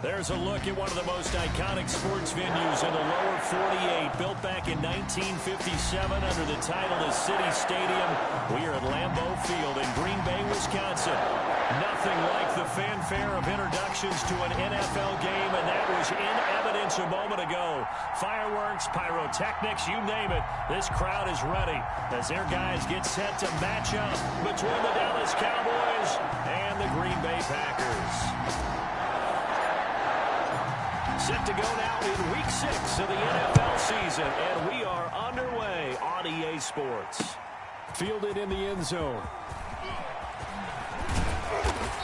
There's a look at one of the most iconic sports venues in the lower 48. Built back in 1957 under the title of City Stadium. We are at Lambeau Field in Green Bay, Wisconsin. Nothing like the fanfare of introductions to an NFL game, and that was in evidence a moment ago. Fireworks, pyrotechnics, you name it. This crowd is ready as their guys get set to match up between the Dallas Cowboys and the Green Bay Packers. Set to go now in Week 6 of the NFL season, and we are underway on EA Sports. Fielded in the end zone.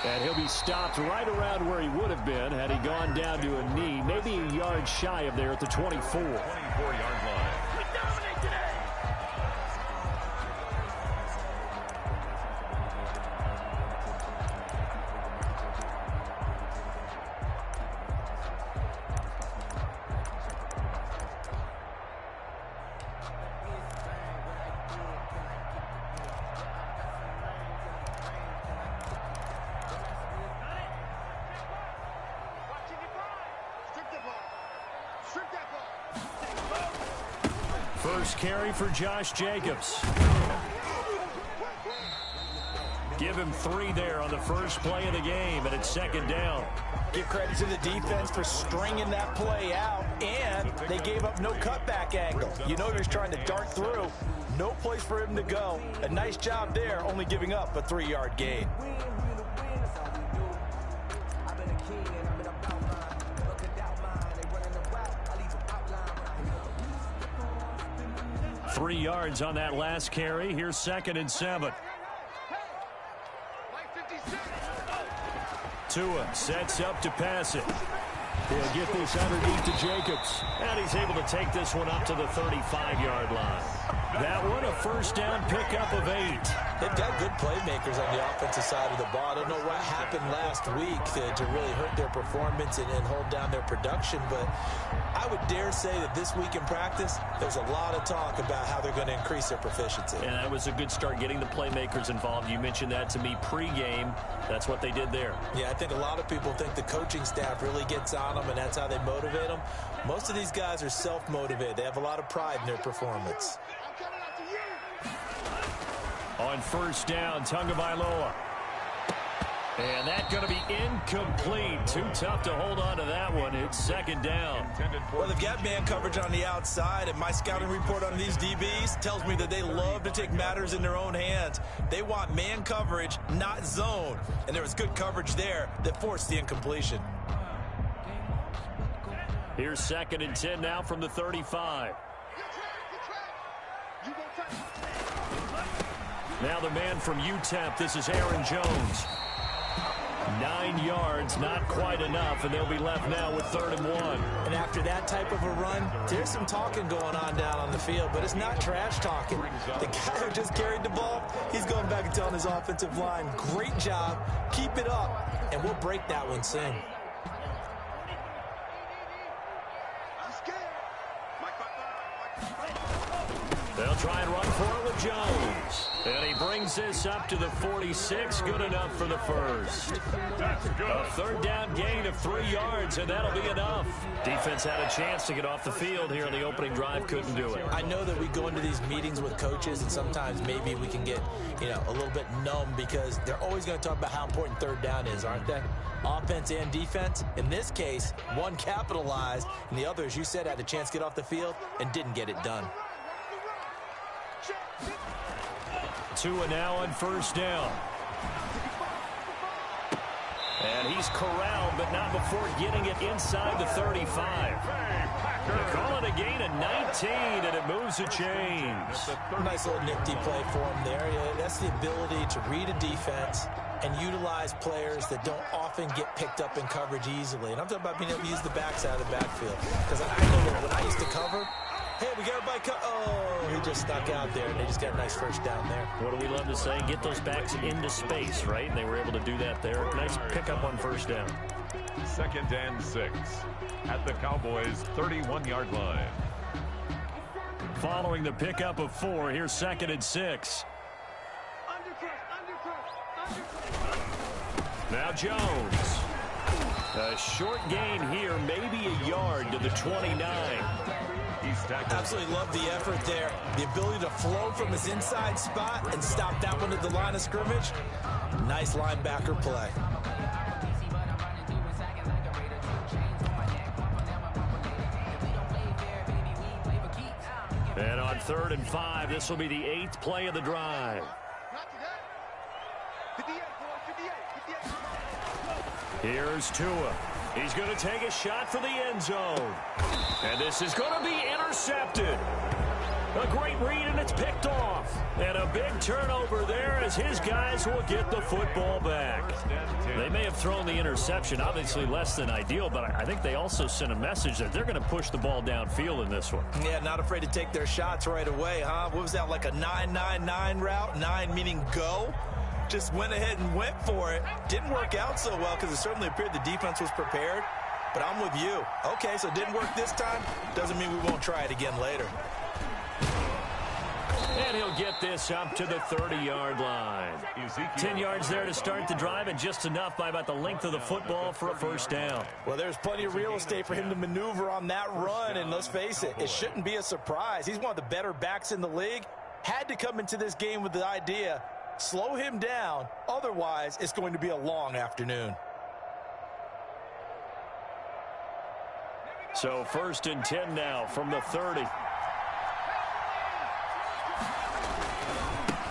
And he'll be stopped right around where he would have been had he gone down to a knee, maybe a yard shy of there at the 24. 24-yard line. We dominate today. First carry for Josh Jacobs. Give him 3 there on the first play of the game, and it's second down. Give credit to the defense for stringing that play out, and they gave up no cutback angle. You know he was trying to dart through. No place for him to go. A nice job there, only giving up a 3-yard gain. Three yards on that last carry. Here's 2nd and 7. Tua sets up to pass it. He'll get this underneath to Jacobs. And he's able to take this one up to the 35-yard line. That one a first down pickup of 8. They've got good playmakers on the offensive side of the ball. I don't know what happened last week to really hurt their performance and hold down their production, but I would dare say that this week in practice, there's a lot of talk about how they're going to increase their proficiency. And that was a good start, getting the playmakers involved. You mentioned that to me pregame. That's what they did there. Yeah, I think a lot of people think the coaching staff really gets on them, and that's how they motivate them. Most of these guys are self-motivated. They have a lot of pride in their performance. On first down, Tagovailoa. And that's going to be incomplete. Too tough to hold on to that one. It's second down. Well, they've got man coverage on the outside, and my scouting report on these DBs tells me that they love to take matters in their own hands. They want man coverage, not zone. And there was good coverage there that forced the incompletion. Here's second and 10 now from the 35. Now the man from UTEP, this is Aaron Jones. 9 yards, not quite enough, and they'll be left now with 3rd and 1. And after that type of a run, there's some talking going on down on the field, but it's not trash talking. The guy who just carried the ball, he's going back and telling his offensive line, great job, keep it up, and we'll break that one soon. They'll try and run for it with Jones. And he brings this up to the 46. Good enough for the first. A 3rd down gain of 3 yards, and that'll be enough. Defense had a chance to get off the field here on the opening drive. Couldn't do it. I know that we go into these meetings with coaches, and sometimes maybe we can get, a little bit numb because they're always going to talk about how important 3rd down is, aren't they? Offense and defense. In this case, one capitalized, and the other, as you said, had a chance to get off the field and didn't get it done. 2 now on first down. And he's corralled, but not before getting it inside the 35. They call it a gain of 19, and it moves the chains. Nice little nifty play for him there. Yeah, that's the ability to read a defense and utilize players that don't often get picked up in coverage easily. And I'm talking about being able to use the backside of the backfield. Because I know that when I used to cover, hey, we got everybody oh, he just stuck out there, and they just got a nice first down there. What do we love to say? Get those backs into space, right? And they were able to do that there. Nice pickup on first down. 2nd and 6 at the Cowboys' 31-yard line. Following the pickup of 4, here's 2nd and 6. Now Jones. A short gain here, maybe a yard to the 29. Absolutely love the effort there. The ability to flow from his inside spot and stop that one at the line of scrimmage. Nice linebacker play. And on 3rd and 5, this will be the 8th play of the drive. Here's Tua. He's going to take a shot for the end zone. And this is going to be intercepted. A great read, and it's picked off. And a big turnover there as his guys will get the football back. They may have thrown the interception, obviously less than ideal, but I think they also sent a message that they're going to push the ball downfield in this one. Yeah, not afraid to take their shots right away, huh? What was that, like a 9-9-9 route? 9 meaning go? Just went ahead and went for it. Didn't work out so well because it certainly appeared the defense was prepared. But I'm with you. Okay, so it didn't work this time. Doesn't mean we won't try it again later. And he'll get this up to the 30-yard line. 10 yards there to start the drive, and just enough by about the length of the football for a first down. Well, there's plenty of real estate for him to maneuver on that run, and let's face it, it shouldn't be a surprise. He's one of the better backs in the league. Had to come into this game with the idea, slow him down, otherwise it's going to be a long afternoon. So 1st and 10 now from the 30.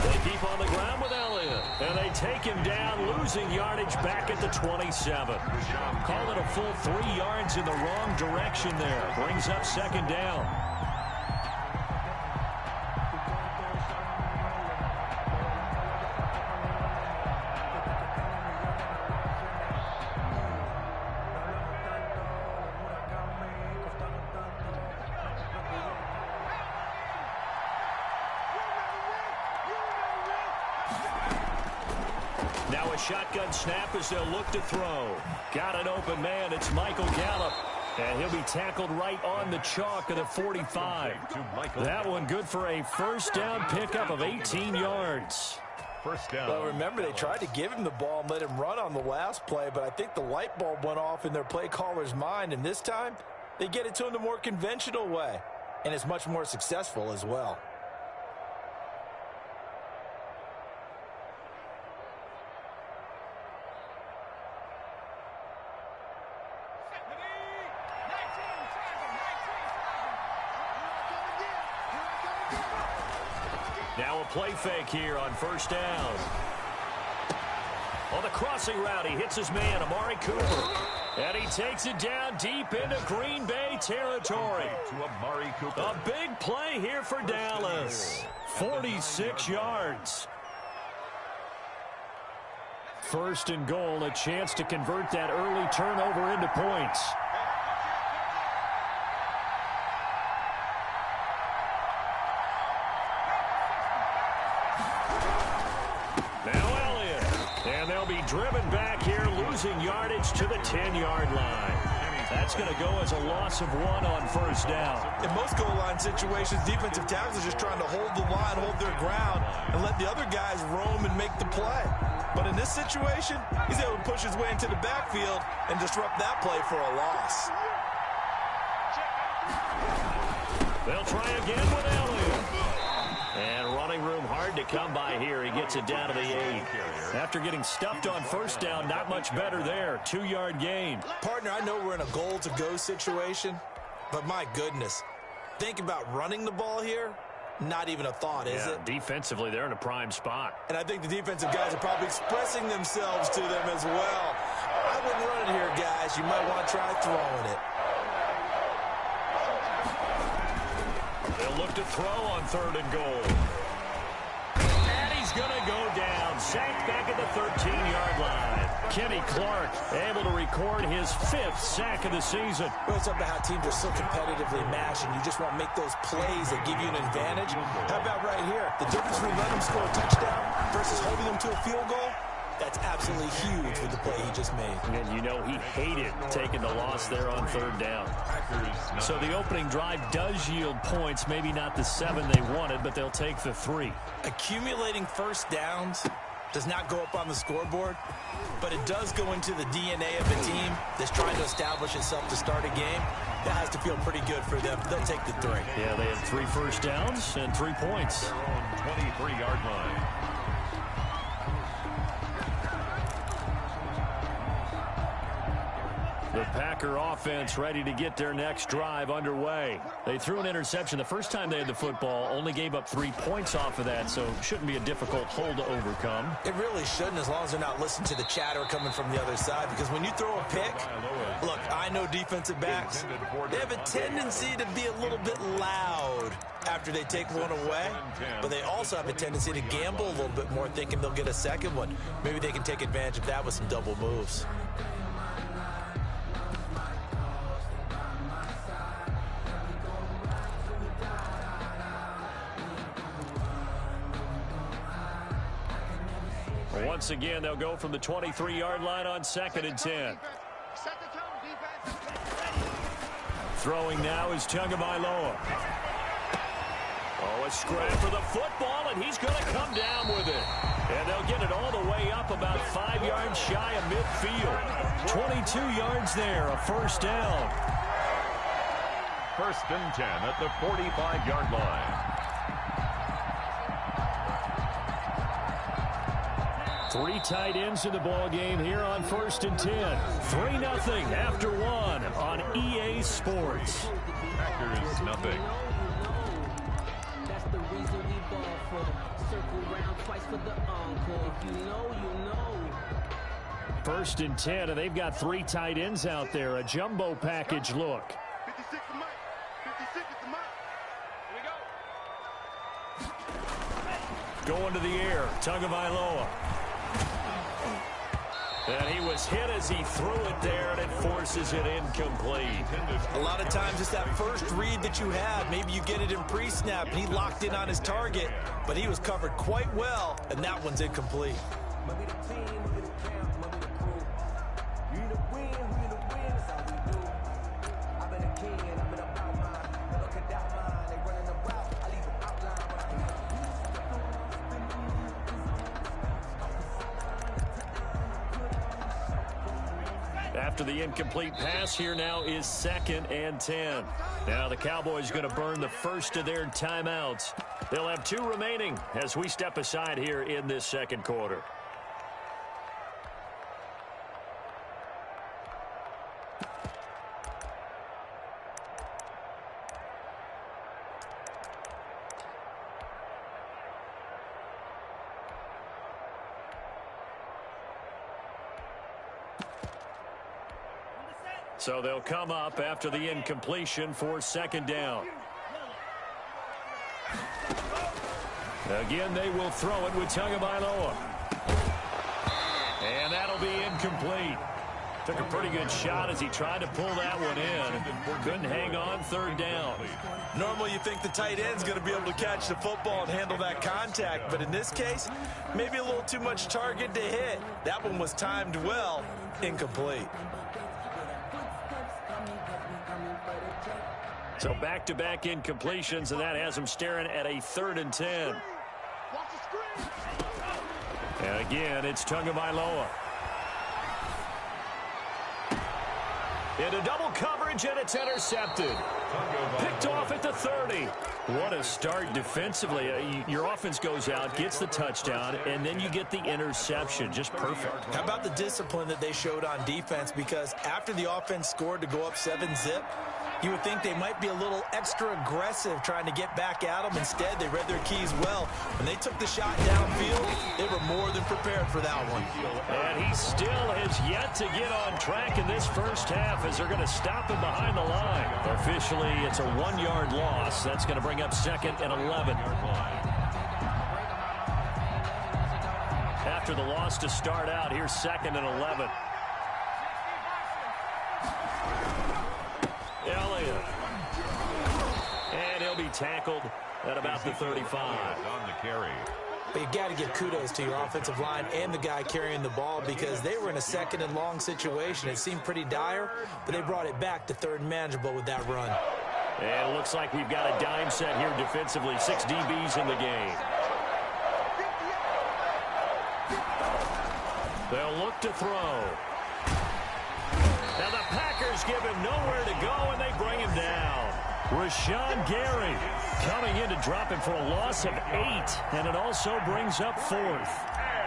They keep on the ground with Elliott. And they take him down, losing yardage back at the 27. Call it a full 3 yards in the wrong direction there. Brings up 2nd down. shotgun snap as they'll look to throw. Got an open man. It's Michael Gallup. And he'll be tackled right on the chalk of the 45. That one good for a first down pickup of 18 yards. First down. Well, remember, they tried to give him the ball and let him run on the last play, but I think the light bulb went off in their play caller's mind, and this time they get it to him the more conventional way, and it's much more successful as well. Now a play fake here on first down. On the crossing route, he hits his man, Amari Cooper. And he takes it down deep into Green Bay territory. To Amari Cooper. A big play here for Dallas. 46 yards. First and goal, a chance to convert that early turnover into points. Driven back here, losing yardage to the 10-yard line. That's going to go as a loss of 1 on first down. In most goal line situations, defensive tackles are just trying to hold the line, hold their ground, and let the other guys roam and make the play. But in this situation, he's able to push his way into the backfield and disrupt that play for a loss. They'll try again with Elliott. And running room hard to come by here. He gets it down to the 8. After getting stuffed on first down, not much better there. 2-yard gain. Partner, I know we're in a goal-to-go situation, but my goodness, think about running the ball here. Not even a thought, is it? Defensively, they're in a prime spot. And I think the defensive guys are probably expressing themselves to them as well. I wouldn't run it here, guys. You might want to try throwing it. They'll look to throw on 3rd and goal. And he's going to go down. Sacked back at the 13-yard line. Kenny Clark able to record his 5th sack of the season. Well, it's up to how teams are so competitively matched, and you just want to make those plays that give you an advantage. How about right here? The difference between letting them score a touchdown versus holding them to a field goal? That's absolutely huge with the play he just made. And you know he hated taking the loss there on 3rd down. So the opening drive does yield points, maybe not the 7 they wanted, but they'll take the 3. Accumulating first downs does not go up on the scoreboard, but it does go into the DNA of a team that's trying to establish itself to start a game. That has to feel pretty good for them. They'll take the 3. Yeah, they have 3 first downs and 3 points. Their own 23-yard line. The Packer offense ready to get their next drive underway. They threw an interception the first time they had the football, only gave up 3 points off of that, so shouldn't be a difficult hole to overcome. It really shouldn't, as long as they're not listening to the chatter coming from the other side, because when you throw a pick, look, I know defensive backs, they have a tendency to be a little bit loud after they take one away, but they also have a tendency to gamble a little bit more, thinking they'll get a second one. Maybe they can take advantage of that with some double moves. Once again, they'll go from the 23-yard line on 2nd and 10. Throwing now is Tagovailoa. Oh, a scrap for the football, and he's going to come down with it. And they'll get it all the way up about 5 yards shy of midfield. 22 yards there, a first down. 1st and 10 at the 45-yard line. 3 tight ends in the ball game here on 1st and 10. 3-0 after 1 on EA Sports. Packers nothing. That's the reason we ball for. Circle round twice for the encore. If you know, you know. 1st and 10, and they've got 3 tight ends out there. A jumbo package look. 56 is Mike. 56 is Mike. Here we go. Going to the air, Tagovailoa. And he was hit as he threw it there, and it forces it incomplete. A lot of times it's that first read that you have. Maybe you get it in pre-snap, and he locked in on his target, but he was covered quite well, and that one's incomplete. Maybe the team, maybe the camp, maybe the crew. You need to win, who need to win, that's all we do. I've been a king, I've been about mine. Never could doubt mine, they running the route. I leave them outline when I can. After the incomplete pass, here now is 2nd and 10. Now the Cowboys going to burn the first of their timeouts. They'll have 2 remaining as we step aside here in this second quarter. So they'll come up after the incompletion for 2nd down. Again, they will throw it with Tagovailoa. And that'll be incomplete. Took a pretty good shot as he tried to pull that one in. Couldn't hang on 3rd down. Normally you think the tight end's going to be able to catch the football and handle that contact, but in this case, maybe a little too much target to hit. That one was timed well, incomplete. So back-to-back incompletions, and that has him staring at a 3rd and 10. And again, it's Tagovailoa. Into double coverage, and it's intercepted. Picked off at the 30. What a start defensively. Your offense goes out, gets the touchdown, and then you get the interception. Just perfect. How about the discipline that they showed on defense? Because after the offense scored to go up 7-zip, you would think they might be a little extra aggressive trying to get back at them. Instead, they read their keys well. When they took the shot downfield, they were more than prepared for that one. And he still has yet to get on track in this first half as they're going to stop him behind the line. Officially, it's a 1-yard loss. That's going to bring up 2nd and 11. After the loss to start out, here's 2nd and 11. Elliott. And he'll be tackled at about the 35. On the carry. But you got to give kudos to your offensive line and the guy carrying the ball because they were in a 2nd and long situation. It seemed pretty dire, but they brought it back to 3rd and manageable with that run. And it looks like we've got a dime set here defensively. 6 DBs in the game. They'll look to throw. Now the Packers give him nowhere to go, and they bring him down. Rashawn Gary coming in to drop him for a loss of 8, and it also brings up 4th.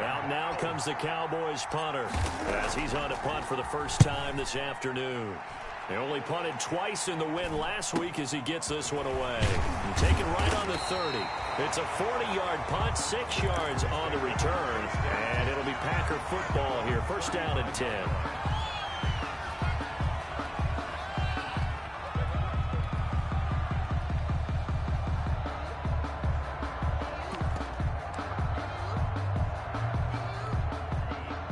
Out now comes the Cowboys punter as he's on to punt for the first time this afternoon. They only punted twice in the win last week as he gets this one away. Taken right on the 30. It's a 40-yard punt, 6 yards on the return, and it'll be Packer football here. 1st down and 10.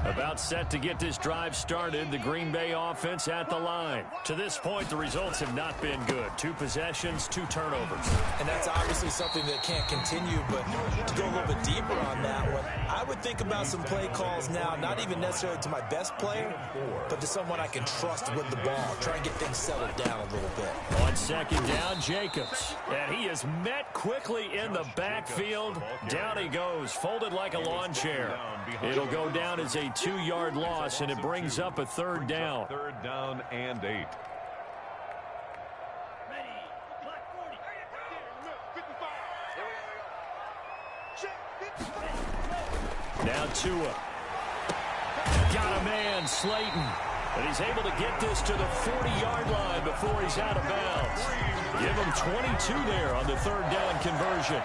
About set to get this drive started. The Green Bay offense at the line. To this point, the results have not been good. 2 possessions, 2 turnovers. And that's obviously something that can't continue, but to go a little bit deeper on that one, I would think about some play calls now, not even necessarily to my best player, but to someone I can trust with the ball. Try and get things settled down a little bit. On 2nd down, Jacobs. And he is met quickly in the backfield. Down he goes, folded like a lawn chair. It'll go down as a 2-yard loss, and it brings up a 3rd down. 3rd down and 8. Now Tua. Got a man, Slayton. And he's able to get this to the 40-yard line before he's out of bounds. Give him 22 there on the 3rd down conversion.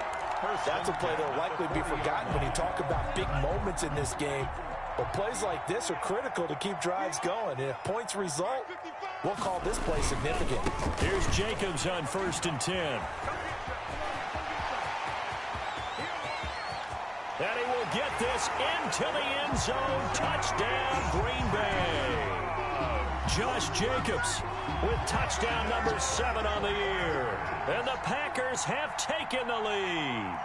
That's a play that will likely be forgotten when you talk about big moments in this game. But plays like this are critical to keep drives going. And if points result, we'll call this play significant. Here's Jacobs on 1st and 10. And he will get this into the end zone. Touchdown, Green Bay. Josh Jacobs with touchdown number 7 on the year. And the Packers have taken the lead.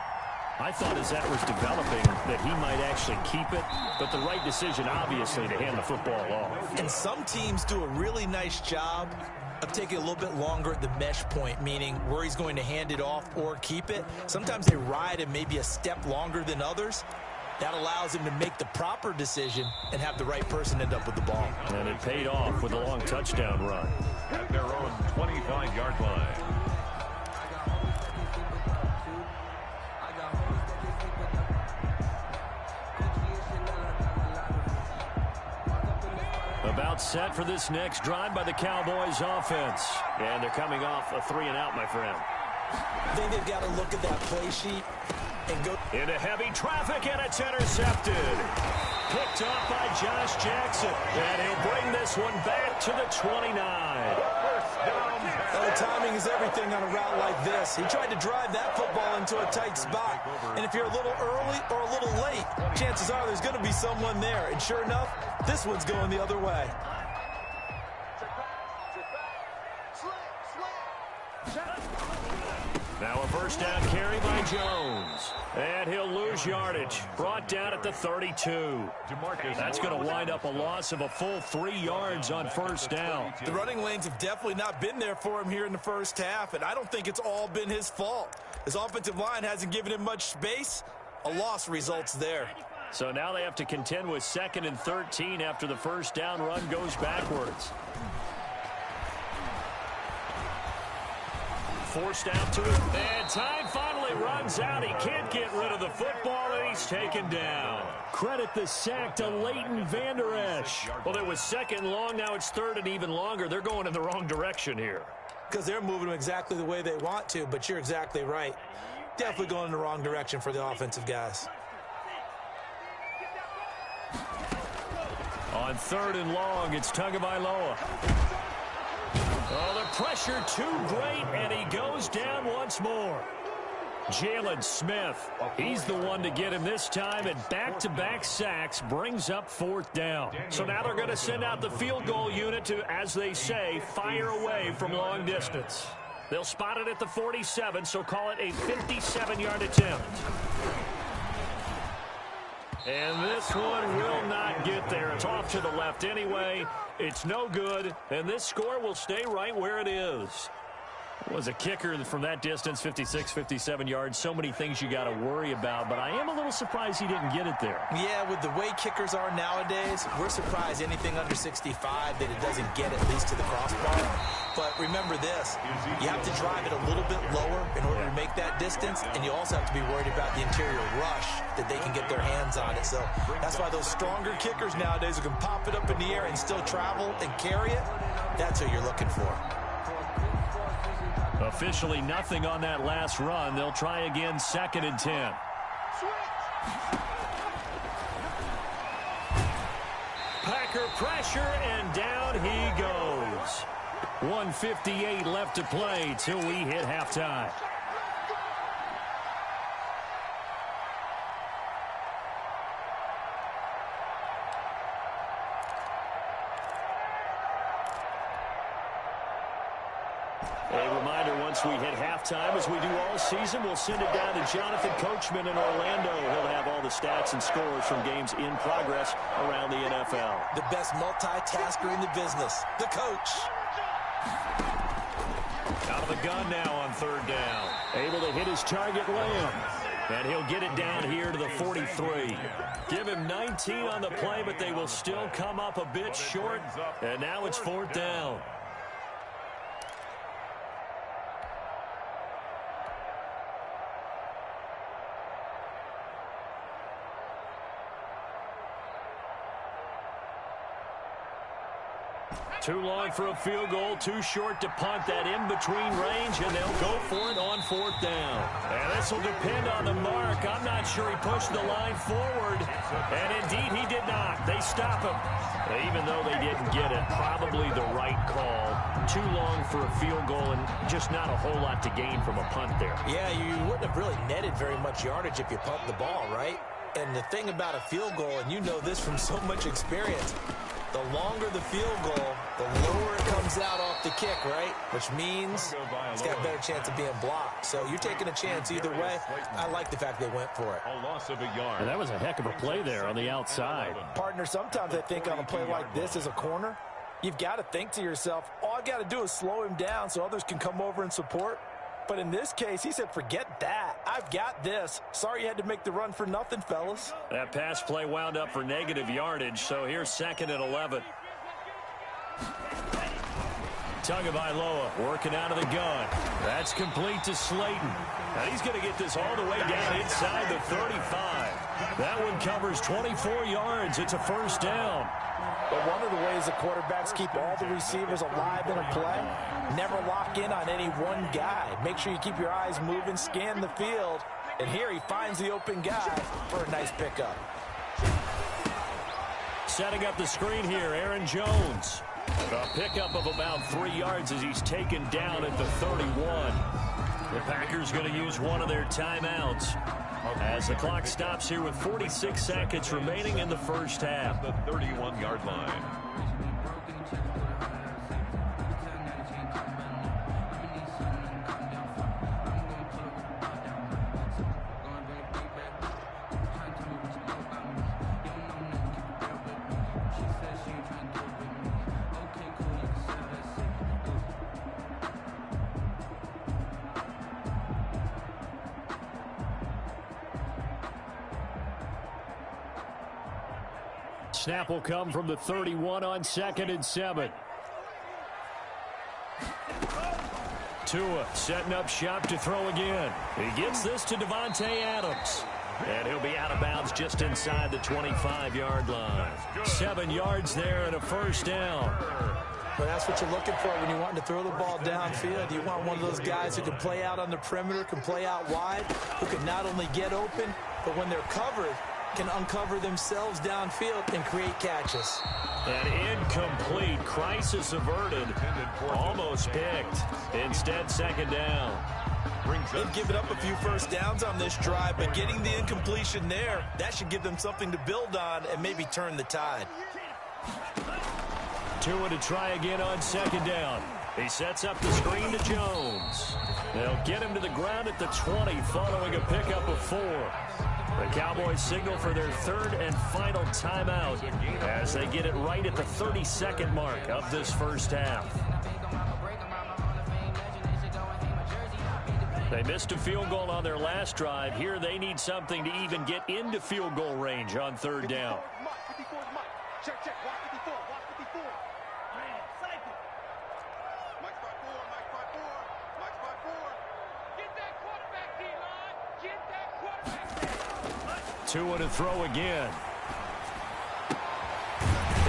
I thought as that was developing that he might actually keep it, but the right decision, obviously, to hand the football off. And some teams do a really nice job of taking a little bit longer at the mesh point, meaning where he's going to hand it off or keep it. Sometimes they ride him maybe a step longer than others. That allows him to make the proper decision and have the right person end up with the ball. And it paid off with a long touchdown run. At their own 25-yard line. About set for this next drive by the Cowboys offense. And they're coming off a 3-and-out, my friend. I think they've got to look at that play sheet and go into heavy traffic, and it's intercepted. Picked off by Josh Jackson. And he'll bring this one back to the 29. Well, timing is everything on a route like this. He tried to drive that football into a tight spot. And if you're a little early or a little late, chances are there's going to be someone there. And sure enough, this one's going the other way. Now a first down carry by Jones. And he'll lose yardage. Brought down at the 32. That's going to wind up a loss of a full 3 yards on first down. The running lanes have definitely not been there for him here in the first half, and I don't think it's all been his fault. His offensive line hasn't given him much space. A loss results there. So now they have to contend with 2nd and 13 after the first down run goes backwards. Forced out to it, and time finally runs out. He can't get rid of the football, and he's taken down. Credit the sack to Leighton Vander Esch. Well, it was 2nd and long. Now it's 3rd and even longer. They're going in the wrong direction here. Because they're moving exactly the way they want to, but you're exactly right. Definitely going in the wrong direction for the offensive guys. On 3rd and long, it's Tagovailoa. Oh, the pressure too great, and he goes down once more. Jalen Smith, he's the one to get him this time, and back-to-back sacks brings up 4th down. So now they're going to send out the field goal unit to, as they say, fire away from long distance. They'll spot it at the 47, so call it a 57-yard attempt. And this one will not get there. It's off to the left anyway. It's no good, and this score will stay right where it is. Was a kicker from that distance, 56, 57 yards. So many things you got to worry about, but I am a little surprised he didn't get it there. Yeah, with the way kickers are nowadays, we're surprised anything under 65 that it doesn't get at least to the crossbar. But remember this, you have to drive it a little bit lower in order to make that distance, and you also have to be worried about the interior rush that they can get their hands on it. So that's why those stronger kickers nowadays who can pop it up in the air and still travel and carry it, that's who you're looking for. Officially nothing on that last run. They'll try again, 2nd and 10. Packer pressure, and down he goes. 1:58 left to play till we hit halftime. A reminder, once we hit halftime, as we do all season, we'll send it down to Jonathan Coachman in Orlando. He'll have all the stats and scores from games in progress around the NFL. The best multitasker in the business, the coach. Out of the gun now on 3rd down. Able to hit his target, Lamb. And he'll get it down here to the 43. Give him 19 on the play, but they will still come up a bit short. And now it's 4th down. Too long for a field goal, too short to punt that in-between range, and they'll go for it on 4th down. And this will depend on the mark. I'm not sure he pushed the line forward, and indeed he did not. They stop him. Even though they didn't get it, probably the right call. Too long for a field goal and just not a whole lot to gain from a punt there. Yeah, you wouldn't have really netted very much yardage if you punt the ball, right? And the thing about a field goal, and you know this from so much experience, the longer the field goal, the lower it comes out off the the kick, right? Which means it's got a better chance of being blocked. So you're taking a chance either way. I like the fact they went for it. A loss of a yard. And that was a heck of a play there on the outside. Partner, sometimes I think on a play like this as a corner, you've got to think to yourself, all I got to do is slow him down so others can come over and support. But in this case, he said, forget that. I've got this. Sorry you had to make the run for nothing, fellas. That pass play wound up for negative yardage, so here's 2nd and 11. Tagovailoa working out of the gun. That's complete to Slayton. And he's going to get this all the way down inside the 35. That one covers 24 yards. It's a first down. But one of the ways the quarterbacks keep all the receivers alive in a play, never lock in on any one guy. Make sure you keep your eyes moving, scan the field. And here he finds the open guy for a nice pickup. Setting up the screen here, Aaron Jones. A pickup of about 3 yards as he's taken down at the 31. The Packers going to use one of their timeouts as the clock stops here with 46 seconds remaining in the first half. The 31-yard line. Snap will come from the 31 on 2nd and 7. Tua setting up shop to throw again. He gets this to Davante Adams. And he'll be out of bounds just inside the 25-yard line. 7 yards there and a first down. Well, that's what you're looking for when you're wanting to throw the ball downfield. You want one of those guys who can play out on the perimeter, can play out wide, who can not only get open, but when they're covered, can uncover themselves downfield and create catches. An incomplete, crisis averted, almost picked. Instead, 2nd down. They've given up a few first downs on this drive, but getting the incompletion there, that should give them something to build on and maybe turn the tide. Tua to try again on 2nd down. He sets up the screen to Jones. They'll get him to the ground at the 20 following a pickup of 4. The Cowboys signal for their 3rd and final timeout as they get it right at the 32nd mark of this first half. They missed a field goal on their last drive. Here they need something to even get into field goal range on 3rd down. Check, check. Watch 54. Watch 54. Mike's by 4. Mike's by 4. Mike's by 4. Get that quarterback, D-line. Get that quarterback. Tua to throw again.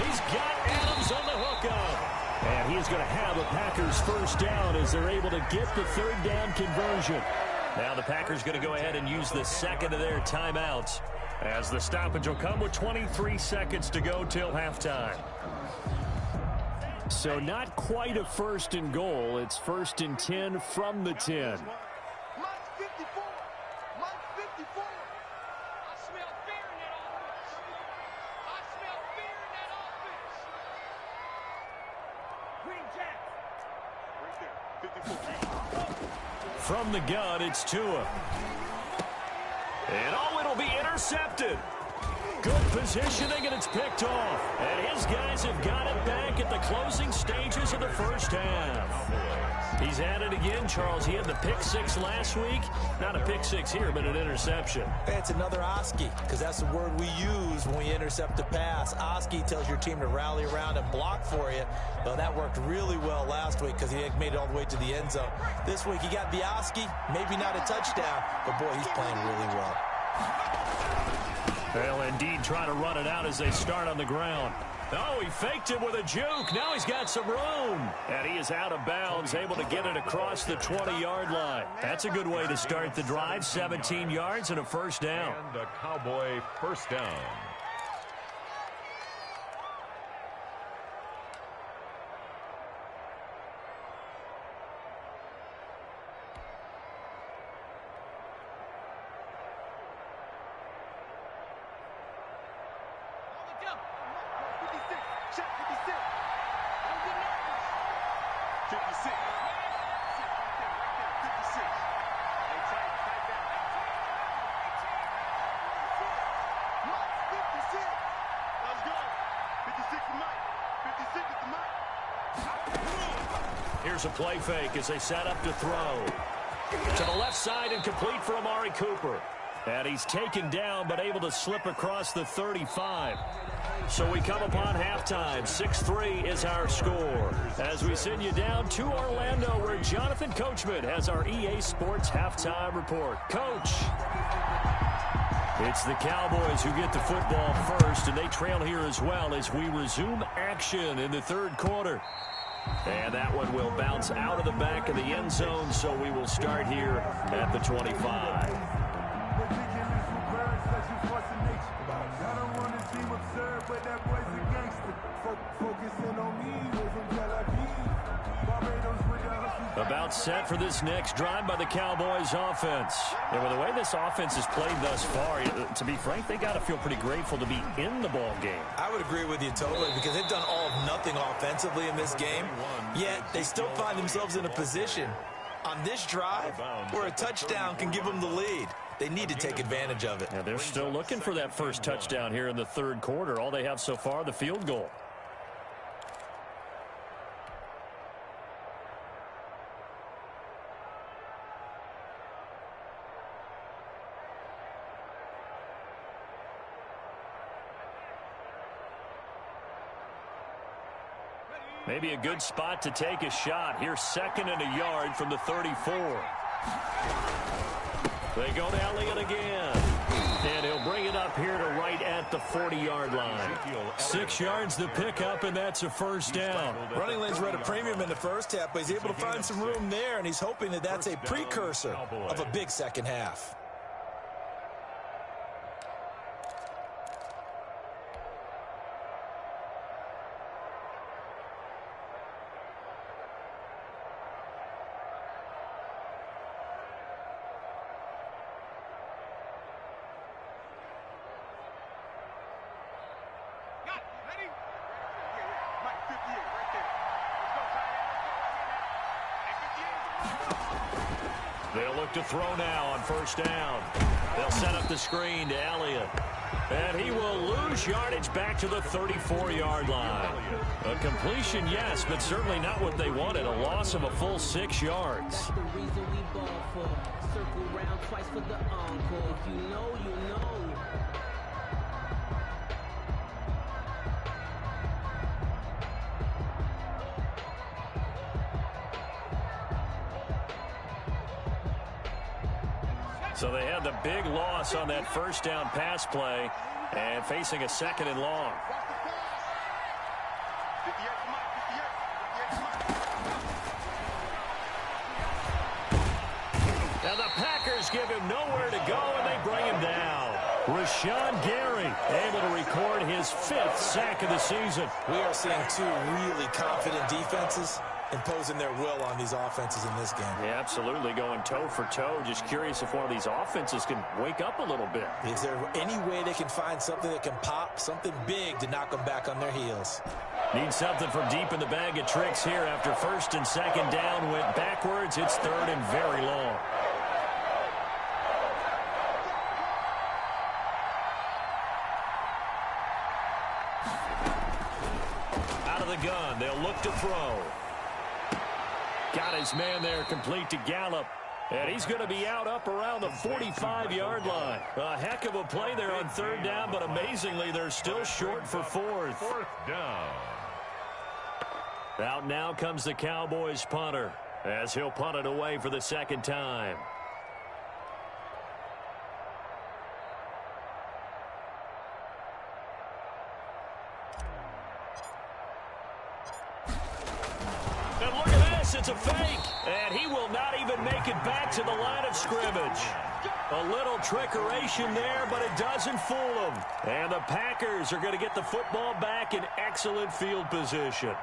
He's got Adams on the hookup. And he's going to have a Packers first down as they're able to get the 3rd down conversion. Now the Packers going to go ahead and use the 2nd of their timeouts as the stoppage will come with 23 seconds to go till halftime. So not quite a 1st and goal. It's 1st and 10 from the 10. Mike's 54. Mike's 54. I smell fear in that offense. I smell fear in that offense. Green Jack. Right there. 54. From the gun, it's Tua. And oh, it'll be intercepted. Good positioning, and it's picked off. And his guys have got it back at the closing stages of the first half. He's at it again, Charles. He had the pick 6 last week. Not a pick 6 here, but an interception. It's another Oski, because that's the word we use when we intercept a pass. Oski tells your team to rally around and block for you. Well, that worked really well last week because he made it all the way to the end zone. This week he got the Oski, maybe not a touchdown, but boy, he's playing really well. They'll indeed try to run it out as they start on the ground. Oh, he faked it with a juke. Now he's got some room. And he is out of bounds, able to get it across the 20-yard line. That's a good way to start the drive. 17 yards and a first down. And a Cowboy first down. 56. Right there, 56. Hey, tight down. Mike, 56. Let's go. 56 is Mike. 56 is the Mike. Here's a play fake as they set up to throw. To the left side and complete for Amari Cooper. And he's taken down but able to slip across the 35. So we come upon halftime. 6-3 is our score. As we send you down to Orlando where Jonathan Coachman has our EA Sports halftime report. Coach. It's the Cowboys who get the football first, and they trail here as well as we resume action in the third quarter. And that one will bounce out of the back of the end zone, so we will start here at the 25. About set for this next drive by the Cowboys offense. And with the way this offense has played thus far, to be frank, they got to feel pretty grateful to be in the ball game. I would agree with you totally because they've done all of nothing offensively in this game, yet they still find themselves in a position on this drive where a touchdown can give them the lead. They need to take advantage of it. Yeah, they're still looking for that first touchdown here in the third quarter. All they have so far, the field goal. Maybe a good spot to take a shot. Here's 2nd and a yard from the 34. They go to Elliott again. And he'll bring it up here to right at the 40-yard line. 6 yards the pickup, and that's a first down. Running lanes were at a premium in the first half, but he's able to find some room there, and he's hoping that that's a precursor of a big second half. They'll look to throw now on first down. They'll set up the screen to Elliott. And he will lose yardage back to the 34-yard line. A completion, yes, but certainly not what they wanted. A loss of a full 6 yards. The reason we ball for. Circle round twice for the encore. If you know, you know. So they had the big loss on that first down pass play and facing a 2nd and long. Now the Packers give him nowhere to go, and they bring him down. Rashawn Gary able to record his 5th sack of the season. We are seeing two really confident defenses imposing their will on these offenses in this game. Yeah, absolutely, going toe for toe. Just curious if one of these offenses can wake up a little bit. Is there any way they can find something that can pop, something big to knock them back on their heels? Need something from deep in the bag of tricks here after 1st and 2nd down went backwards. It's 3rd and very long. Out of the gun, they'll look to throw. Got his man there complete to Gallup. And he's going to be out up around the 45-yard line. A heck of a play there on 3rd down, but amazingly, they're still short for 4th. 4th down. Out now comes the Cowboys punter as he'll punt it away for the 2nd time. And look at this, it's a fake. And he will not even make it back to the line of scrimmage. A little trickeration there, but it doesn't fool him. And the Packers are going to get the football back in excellent field position.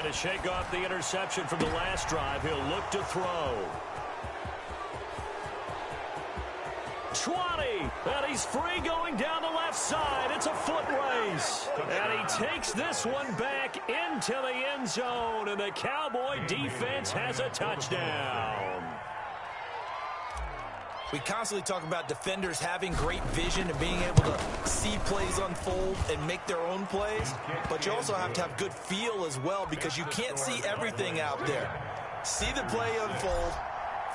to shake off the interception from the last drive, he'll look to throw. 20, and he's free going down the left side. It's a foot race. And he takes this one back into the end zone, and the Cowboy defense has a touchdown. We constantly talk about defenders having great vision and being able to see plays unfold and make their own plays, but you also have to have good feel as well because you can't see everything out there. See the play unfold,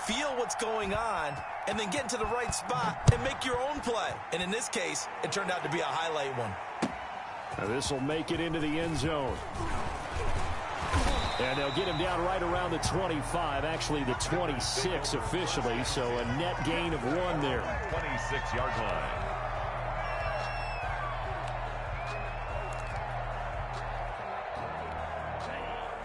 feel what's going on, and then get into the right spot and make your own play. And in this case, it turned out to be a highlight one. Now this will make it into the end zone. And they'll get him down right around the 25, actually the 26 officially, so a net gain of 1 there. 26-yard line.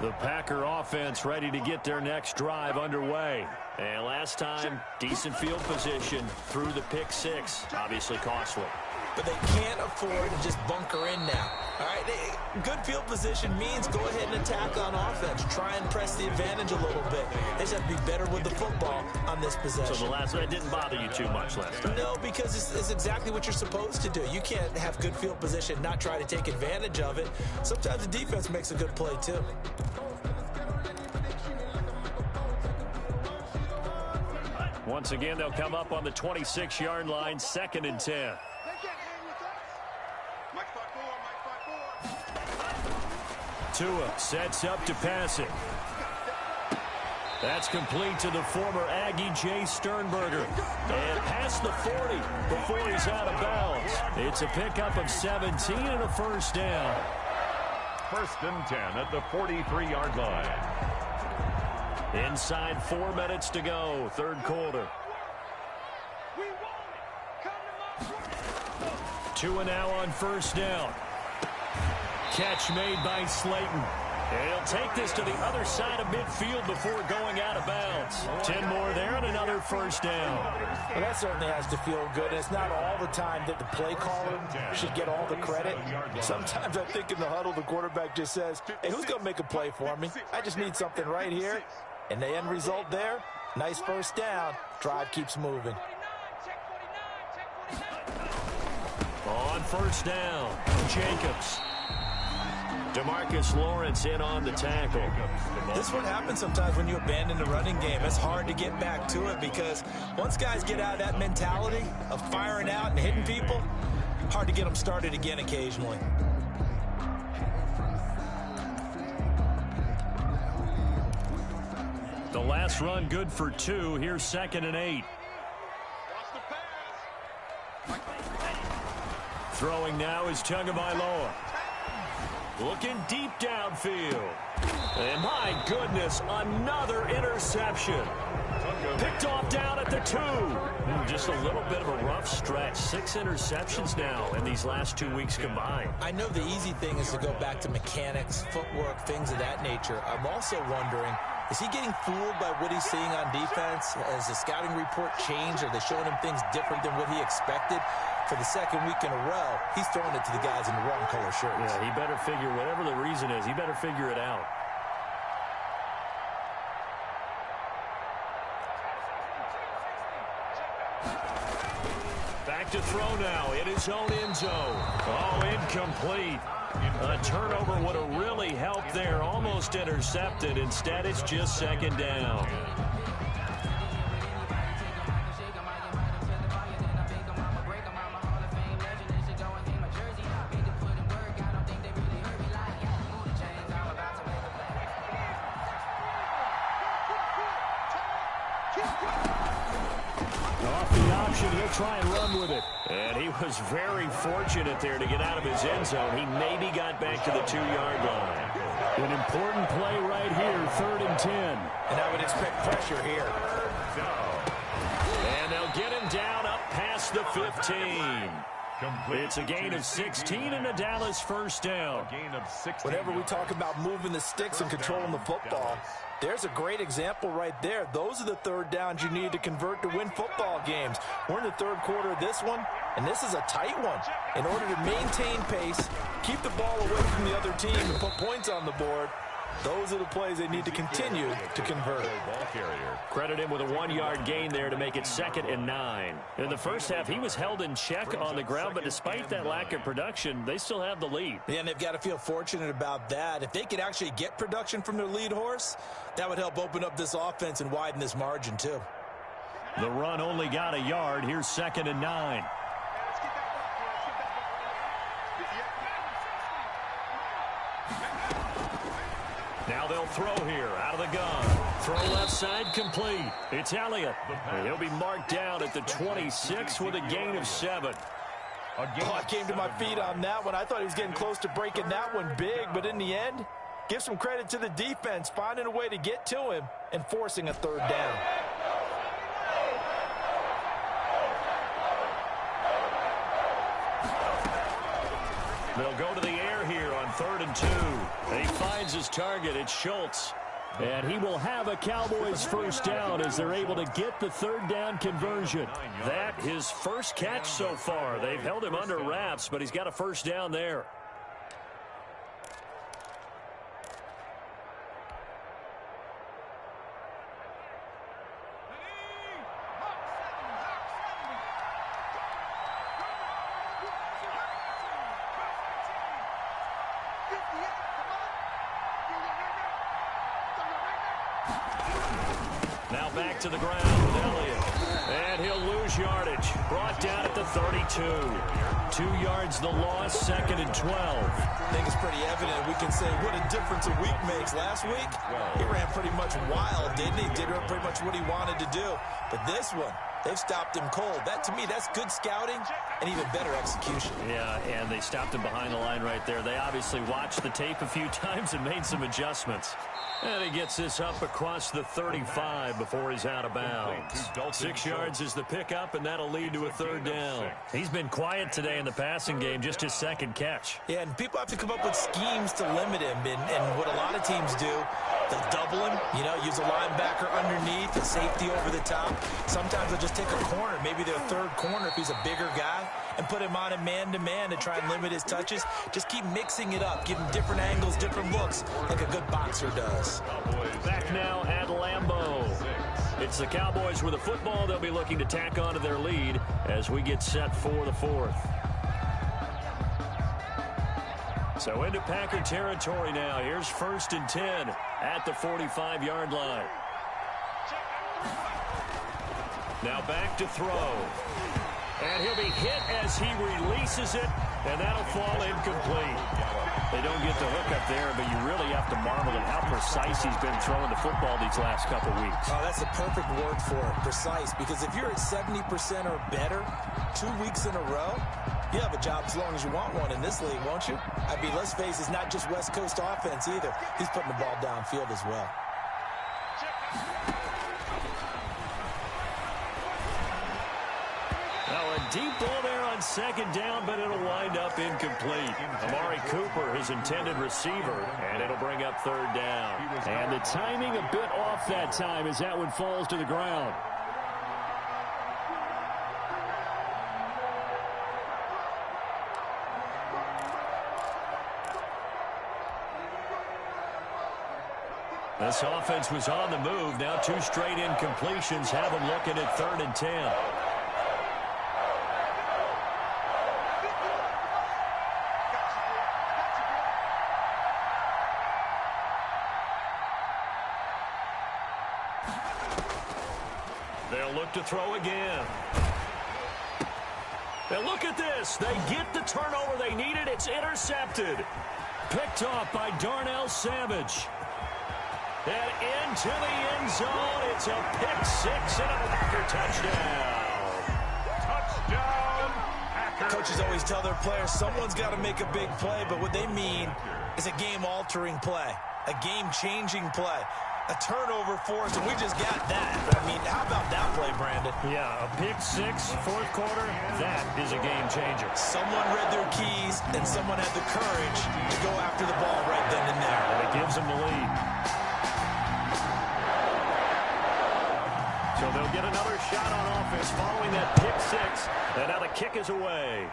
The Packer offense ready to get their next drive underway. And last time, decent field position through the pick 6, obviously costly. But they can't afford to just bunker in now. All right, good field position means go ahead and attack on offense. Try and press the advantage a little bit. They just have to be better with the football on this possession. So the last one didn't bother you too much last time? No, because it's exactly what you're supposed to do. You can't have good field position, not try to take advantage of it. Sometimes the defense makes a good play, too. Once again, they'll come up on the 26-yard line, 2nd and 10. Tua sets up to pass it. That's complete to the former Aggie Jay Sternberger. And past the 40 before he's out of bounds. It's a pickup of 17 and a first down. 1st and 10 at the 43-yard line. Inside 4 minutes to go, 3rd quarter. Tua now on 1st down. Catch made by Slayton. And he'll take this to the other side of midfield before going out of bounds. 10 more there and another 1st down. Well, that certainly has to feel good. And it's not all the time that the play caller should get all the credit. Sometimes I think in the huddle, the quarterback just says, hey, who's going to make a play for me? I just need something right here. And the end result there, nice 1st down. Drive keeps moving. On 1st down, Jacobs. DeMarcus Lawrence in on the tackle. This is what happens sometimes when you abandon the running game. It's hard to get back to it because once guys get out of that mentality of firing out and hitting people, hard to get them started again occasionally. The last run good for 2. Here's 2nd and 8. Throwing now is Tagovailoa. Looking deep downfield. And my goodness, another interception. Picked off down at the 2. Just a little bit of a rough stretch. 6 interceptions now in these last 2 weeks combined. I know the easy thing is to go back to mechanics, footwork, things of that nature. I'm also wondering, is he getting fooled by what he's seeing on defense? Has the scouting report changed? Are they showing him things different than what he expected? For the 2nd week in a row, he's throwing it to the guys in the wrong color shirts. Yeah, he better figure, whatever the reason is, he better figure it out. Back to throw now in his own end zone. Oh, incomplete. A turnover would have really helped there. Almost intercepted. Instead, it's just 2nd down. Off the option, he'll try and run with it. And he was very fortunate there to get out of his end zone. He maybe got back to the 2-yard line. An important play right here, 3rd and 10. And I would expect pressure here. And they'll get him down up past the 15. It's a gain of 16 and a Dallas 1st down. Whenever we talk about moving the sticks and controlling the football, there's a great example right there. Those are the 3rd downs you need to convert to win football games. We're in the 3rd quarter of this one, and this is a tight one. In order to maintain pace, keep the ball away from the other team, and put points on the board, Those are the plays they need to continue to convert. Ball carrier. Credit him with a 1-yard gain there to make it 2nd and 9. In the first half, he was held in check on the ground, but despite that lack of production, they still have the lead. Yeah, and they've got to feel fortunate about that. If they could actually get production from their lead horse, that would help open up this offense and widen this margin too. The run only got a yard. Here's 2nd and 9. Now they'll throw here out of the gun. Throw left side complete. It's Elliott. And he'll be marked down at the 26 with a gain of 7. Oh, I came to my feet on that one. I thought he was getting close to breaking that one big, but in the end, give some credit to the defense, finding a way to get to him and forcing a 3rd down. They'll go to the air here on 3rd and 2. And he finds his target. It's Schultz. And he will have a Cowboys first down as they're able to get the 3rd down conversion. That his first catch so far. They've held him under wraps, but he's got a first down there. Now back to the ground with Elliott. And he'll lose yardage. Brought down at the 32. 2 yards the loss, 2nd and 12. I think it's pretty evident. We can say what a difference a week makes. Last week, he ran pretty much wild, didn't he? Did pretty much what he wanted to do. But this one, they've stopped him cold. That, to me, that's good scouting and even better execution. Yeah, and they stopped him behind the line right there. They obviously watched the tape a few times and made some adjustments. And he gets this up across the 35 before he's out of bounds. 6 yards is the pickup, and that'll lead to a 3rd down. He's been quiet today in the passing game, just his 2nd catch. Yeah, and people have to come up with schemes to limit him. And what a lot of teams do, they'll double him, use a linebacker underneath, a safety over the top. Sometimes they'll just take a corner, maybe their 3rd corner if he's a bigger guy, and put him on a man-to-man to try and limit his touches. Just keep mixing it up, give him different angles, different looks, like a good boxer does. Back now at Lambeau. It's the Cowboys with the football. They'll be looking to tack on to their lead as we get set for the 4th. So into Packer territory now. Here's 1st and 10 at the 45-yard line. Now back to throw. And he'll be hit as he releases it, and that'll fall incomplete. They don't get the hook up there, but you really have to marvel at how precise he's been throwing the football these last couple weeks. Oh, that's the perfect word for it, precise, because if you're at 70% or better 2 weeks in a row, you have a job as long as you want one in this league, won't you? I mean, let's face it, it's not just West Coast offense either. He's putting the ball downfield as well. Now a deep ball there on 2nd down, but it'll wind up incomplete. Amari Cooper, his intended receiver, and it'll bring up 3rd down. And the timing a bit off that time as that one falls to the ground. This offense was on the move. Now 2 straight incompletions have them looking at 3rd and 10. They'll look to throw again. And look at this. They get the turnover they needed. It's intercepted. Picked off by Darnell Savage. And into the end zone. It's a pick-6 and a Packer touchdown. Touchdown, Packers. Coaches always tell their players someone's got to make a big play, but what they mean is a game-altering play, a game-changing play, a turnover force, and we just got that. I mean, how about that play, Brandon? Yeah, a pick-6, 4th quarter, that is a game-changer. Someone read their keys, and someone had the courage to go after the ball right then and there. And it gives them the lead. So they'll get another shot on offense following that pick-6, and now the kick is away.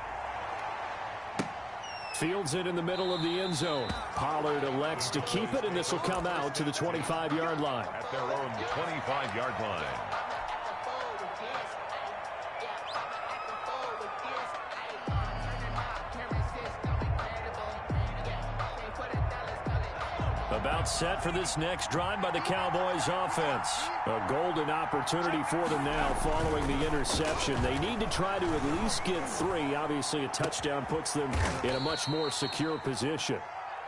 Fields it in the middle of the end zone. Pollard elects to keep it, and this will come out to the 25-yard line. At their own 25-yard line. About set for this next drive by the Cowboys offense. A golden opportunity for them now following the interception. They need to try to at least get 3. Obviously, a touchdown puts them in a much more secure position.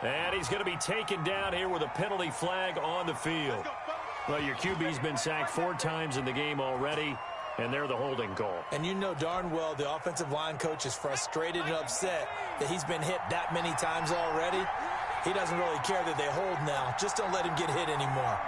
And he's going to be taken down here with a penalty flag on the field. Well, your QB's been sacked 4 times in the game already, and they're the holding call. And you know darn well the offensive line coach is frustrated and upset that he's been hit that many times already. He doesn't really care that they hold now. Just don't let him get hit anymore.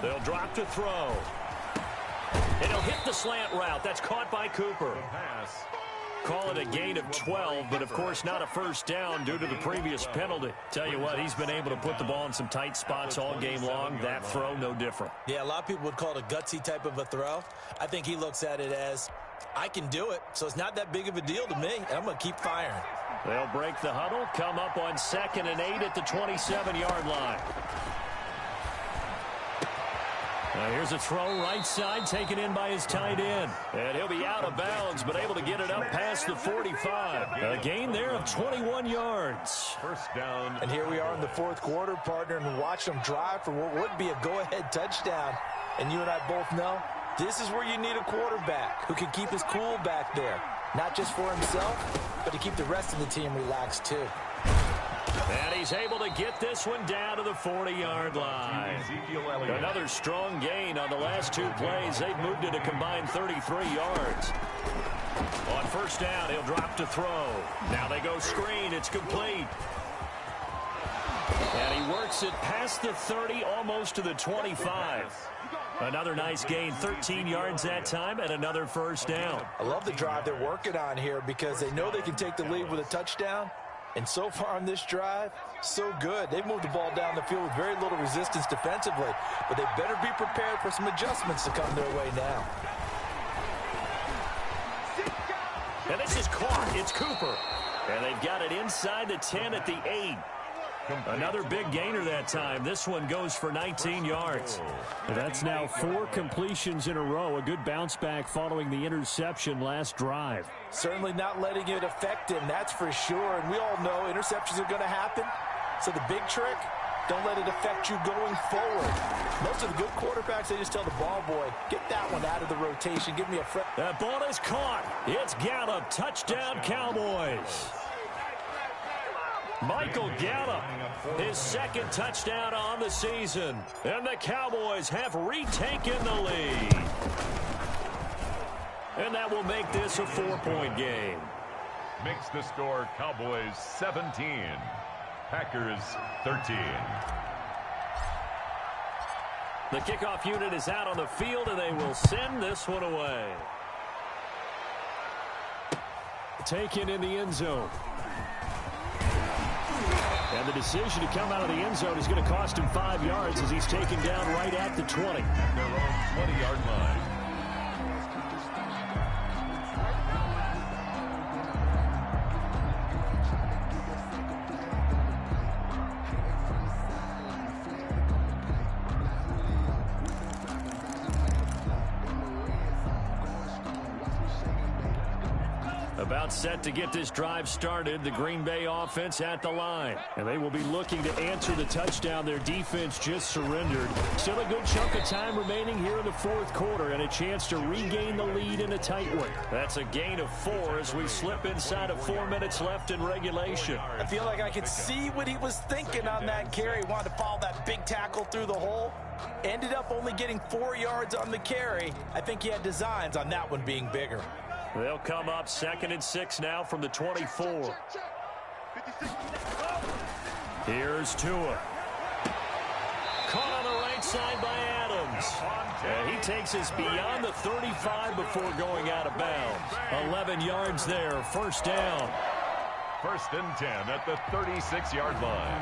They'll drop to throw. And he'll hit the slant route. That's caught by Cooper. Pass. Call it a gain of 12, but of course not a first down due to the previous penalty. Tell you what, he's been able to put the ball in some tight spots all game long. That throw, no different. Yeah, a lot of people would call it a gutsy type of a throw. I think he looks at it as, I can do it, so it's not that big of a deal to me. I'm going to keep firing. They'll break the huddle, come up on 2nd and 8 at the 27-yard line. Now here's a throw right side taken in by his tight end. And he'll be out of bounds, but able to get it up past the 45. A gain there of 21 yards. First down. And here we are in the 4th quarter, partner, and watch them drive for what would be a go-ahead touchdown. And you and I both know this is where you need a quarterback who can keep his cool back there. Not just for himself, but to keep the rest of the team relaxed too. And he's able to get this one down to the 40-yard line. Another strong gain on the last 2 plays. They've moved it a combined 33 yards. On first down, he'll drop to throw. Now they go screen. It's complete. And he works it past the 30, almost to the 25. Another nice gain, 13 yards that time, and another first down. I love the drive they're working on here because they know they can take the lead with a touchdown. And so far on this drive, so good. They've moved the ball down the field with very little resistance defensively, but they better be prepared for some adjustments to come their way now. And this is caught. It's Cooper. And they've got it inside the 10 at the 8. Another big gainer that time. This one goes for 19 yards. That's now 4 completions in a row. A good bounce back following the interception last drive. Certainly not letting it affect him, that's for sure. And we all know interceptions are going to happen. So the big trick, don't let it affect you going forward. Most of the good quarterbacks, they just tell the ball boy, get that one out of the rotation. Give me a threat. That ball is caught. It's Gallup. Touchdown, Cowboys. Michael Gallup, his 2nd touchdown on the season. And the Cowboys have retaken the lead. And that will make this a 4-point game. Makes the score Cowboys 17, Packers 13. The kickoff unit is out on the field, and they will send this one away. Taken in the end zone. And the decision to come out of the end zone is going to cost him 5 yards as he's taken down right at the 20. Their own 20-yard line. About set to get this drive started. The Green Bay offense at the line. And they will be looking to answer the touchdown their defense just surrendered. Still a good chunk of time remaining here in the 4th quarter and a chance to regain the lead in a tight one. That's a gain of 4 as we slip inside of 4 minutes left in regulation. I feel like I could see what he was thinking on that carry. Wanted to follow that big tackle through the hole. Ended up only getting 4 yards on the carry. I think he had designs on that one being bigger. They'll come up 2nd and 6 now from the 24. Here's Tua. Caught on the right side by Adams. And he takes us beyond the 35 before going out of bounds. 11 yards there, first down. 1st and 10 at the 36-yard line.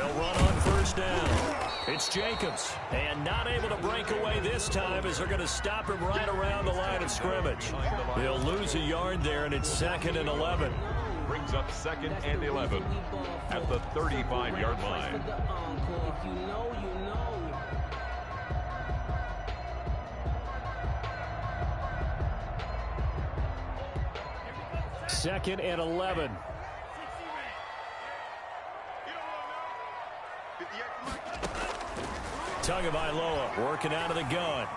They'll run on first down. It's Jacobs. And not able to break away this time as they're going to stop him right around the line of scrimmage. They'll lose a yard there, and it's 2nd and 11. Brings up 2nd and 11 at the 35-yard line. If you know, you know. Second and 11. Tagovailoa working out of the gun.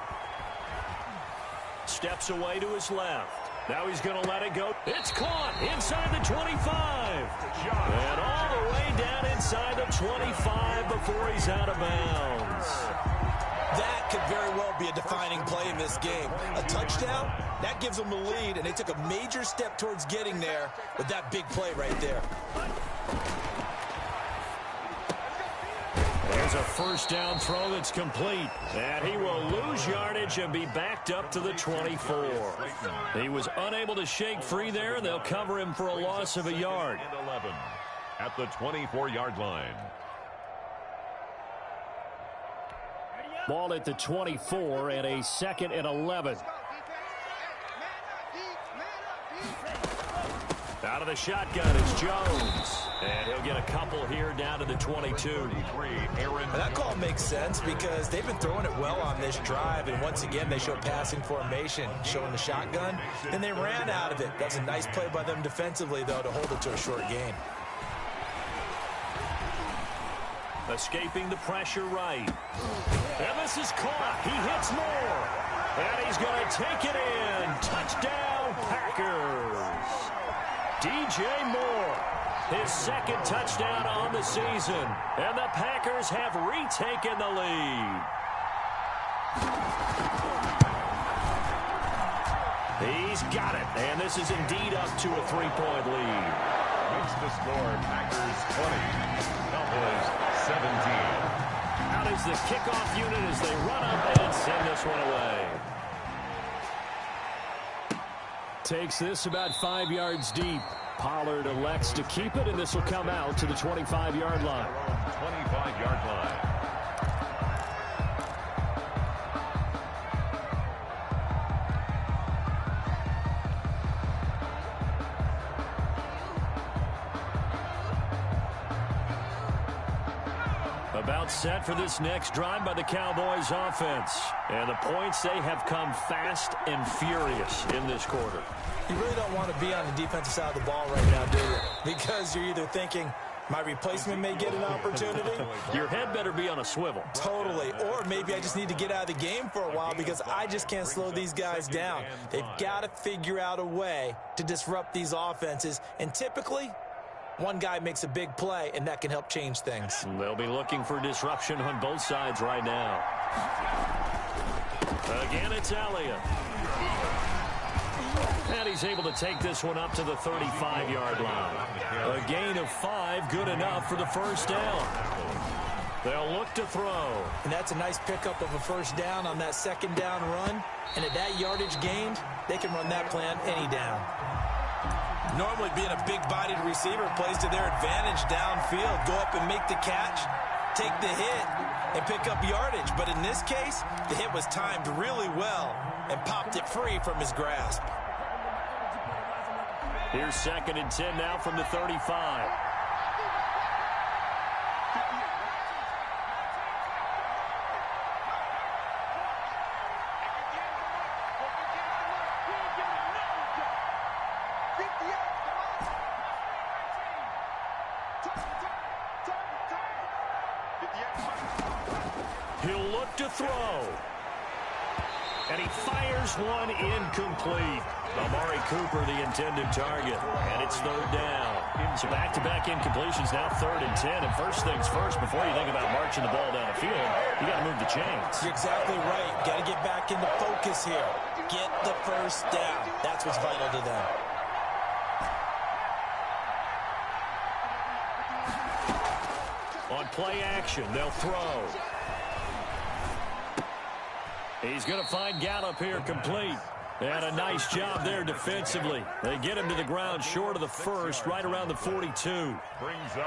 Steps away to his left. Now he's going to let it go. It's caught inside the 25. And all the way down inside the 25 before he's out of bounds. That could very well be a defining play in this game. A touchdown, that gives them the lead, and they took a major step towards getting there with that big play right there. There's a first down throw that's complete. And he will lose yardage and be backed up to the 24. He was unable to shake free there, and they'll cover him for a loss of a yard. And 11 at the 24-yard line. Ball at the 24 and a 2nd and 11. Out of the shotgun is Jones. And he'll get a couple here down to the 22. That call makes sense because they've been throwing it well on this drive, and once again they show passing formation, showing the shotgun, and they ran out of it. That's a nice play by them defensively, though, to hold it to a short gain. Escaping the pressure right. And this is caught. He hits Moore. And he's going to take it in. Touchdown, Packers. DJ Moore, his 2nd touchdown on the season. And the Packers have retaken the lead. He's got it. And this is indeed up to a 3-point lead. Makes the score Packers 20. Cowboys 17. Out is the kickoff unit as they run up and send this one away. Takes this about 5 yards deep. Pollard elects to keep it, and this will come out to the 25-yard line. 25-yard line. About set for this next drive by the Cowboys offense. And the points, they have come fast and furious in this quarter. You really don't want to be on the defensive side of the ball right now, do you? Because you're either thinking, my replacement may get an opportunity. Your head better be on a swivel. Totally. Or maybe I just need to get out of the game for a while because I just can't slow these guys down. They've got to figure out a way to disrupt these offenses. And typically, one guy makes a big play, and that can help change things. They'll be looking for disruption on both sides right now. Again, it's Elliott. And he's able to take this one up to the 35-yard line. A gain of 5, good enough for the first down. They'll look to throw. And that's a nice pickup of a first down on that second down run. And at that yardage gained, they can run that play on any down. Normally being a big-bodied receiver plays to their advantage downfield. Go up and make the catch, take the hit, and pick up yardage. But in this case, the hit was timed really well and popped it free from his grasp. Here's 2nd and 10 now from the 35. He'll look to throw. And he fires one incomplete. Amari Cooper, the intended target. And it's 3rd down. So back-to-back incompletions, now 3rd and 10. And first things first, before you think about marching the ball down the field, you got to move the chains. You're exactly right. Got to get back into focus here. Get the first down. That's what's vital to them. On play action, they'll throw. He's going to find Gallup here complete. And a nice job there defensively. They get him to the ground short of the first, right around the 42.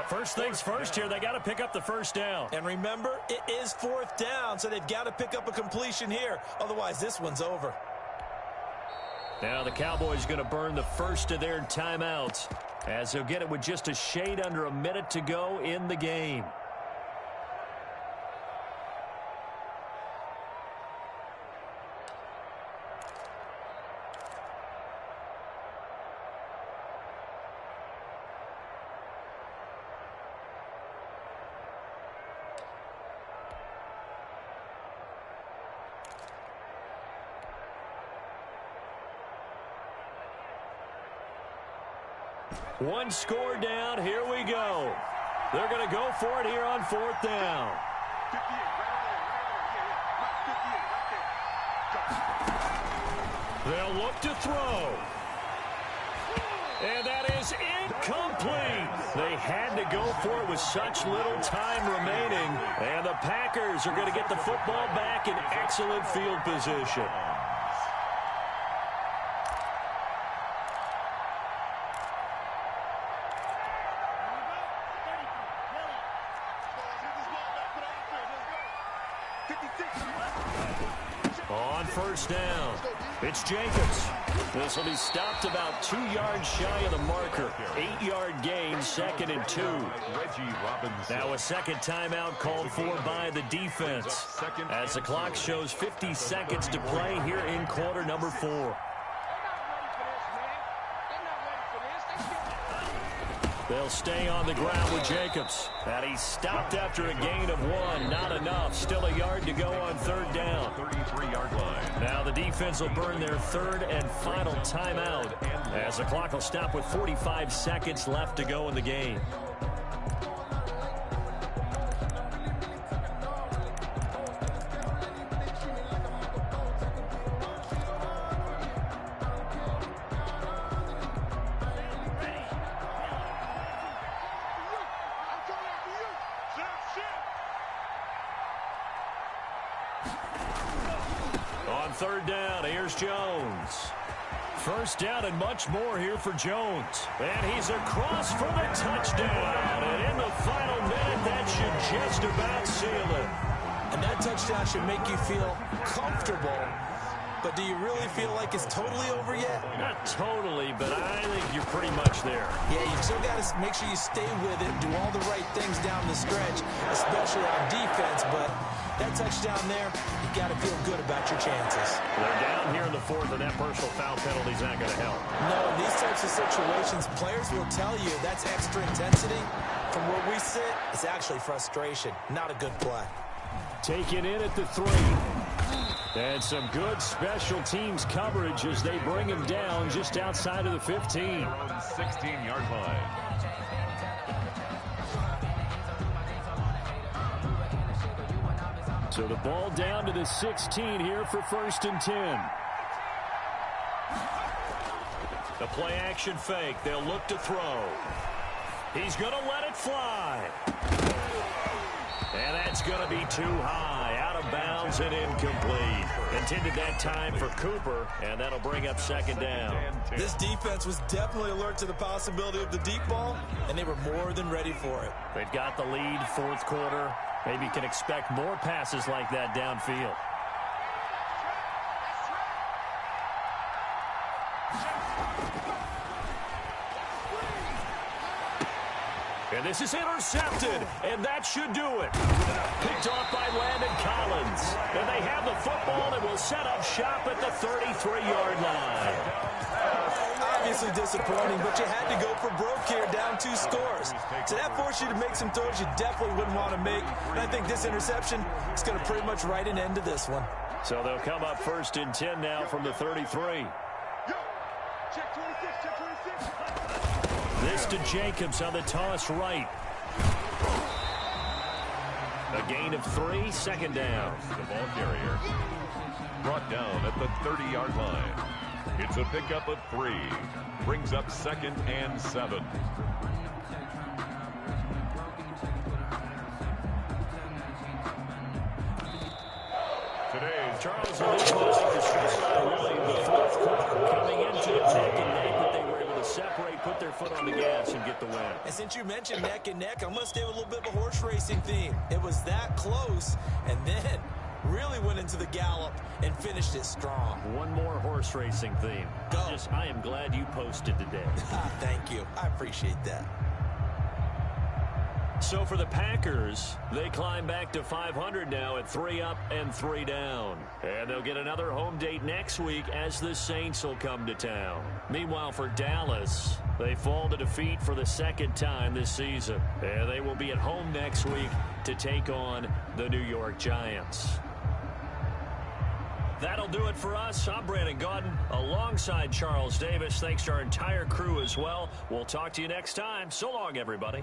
First things first here, they got to pick up the first down. And remember, it is fourth down, so they've got to pick up a completion here. Otherwise, this one's over. Now the Cowboys going to burn the first of their timeouts, as they'll get it with just a shade under a minute to go in the game. One score down. Here we go. They're going to go for it here on fourth down. 58, right there. They'll look to throw. And that is incomplete. They had to go for it with such little time remaining. And the Packers are going to get the football back in excellent field position. On first down, it's Jacobs. This will be stopped about 2 yards shy of the marker. 8-yard gain, 2nd and 2. Reggie Robinson. Now a second timeout called for by the defense, as the clock shows 50 seconds to play here in quarter number 4. They'll stay on the ground with Jacobs. And he stopped after a gain of 1. Not enough. Still a yard to go on third down. 33-yard line. Now the defense will burn their third and final timeout, as the clock will stop with 45 seconds left to go in the game. Third down, here's Jones. First down and much more here for Jones. And he's across for the touchdown. And in the final minute, that should just about seal it. And that touchdown should make you feel comfortable. But do you really feel like it's totally over yet? Not totally, but I think you're pretty much there. Yeah, you still got to make sure you stay with it, do all the right things down the stretch, especially on defense. But that touchdown there, you got to feel good about your chances. They're down here in the fourth, and that personal foul penalty is not going to help. No, in these types of situations, players will tell you that's extra intensity. From where we sit, it's actually frustration. Not a good play. Taken in at the 3. And some good special teams coverage as they bring him down just outside of the 15. 16-yard line. So the ball down to the 16 here for 1st and 10. The play action fake. They'll look to throw. He's going to let it fly. And that's going to be too high, out of bounds and incomplete. Intended that time for Cooper, and that'll bring up 2nd down. This defense was definitely alert to the possibility of the deep ball, and they were more than ready for it. They've got the lead, 4th quarter. Maybe you can expect more passes like that downfield. And this is intercepted, and that should do it. Picked off by Landon Collins. And they have the football and will set up shop at the 33-yard line. Obviously disappointing, but you had to go for broke here, down 2 scores. So that forced you to make some throws you definitely wouldn't want to make. And I think this interception is going to pretty much write an end to this one. So they'll come up 1st and 10 now from the 33. Check 26, check 26. This to Jacobs on the toss right. A gain of 3, 2nd down. The ball carrier brought down at the 30-yard line. It's a pickup of 3. Brings up 2nd and 7. Today's Charles, it looks like the storyline really the fourth quarter coming into it neck and neck, but they were able to separate, put their foot on the gas, and get the win. And since you mentioned neck and neck, I'm going to stay with a little bit of a horse racing theme. It was that close, and then really went into the gallop and finished it strong. One more horse racing theme. Go. I am glad you posted today. Thank you. I appreciate that. So for the Packers, they climb back to 500 now at 3 up and 3 down. And they'll get another home date next week as the Saints will come to town. Meanwhile, for Dallas, they fall to defeat for the second time this season. And they will be at home next week to take on the New York Giants. That'll do it for us. I'm Brandon Gaudin alongside Charles Davis. Thanks to our entire crew as well. We'll talk to you next time. So long, everybody.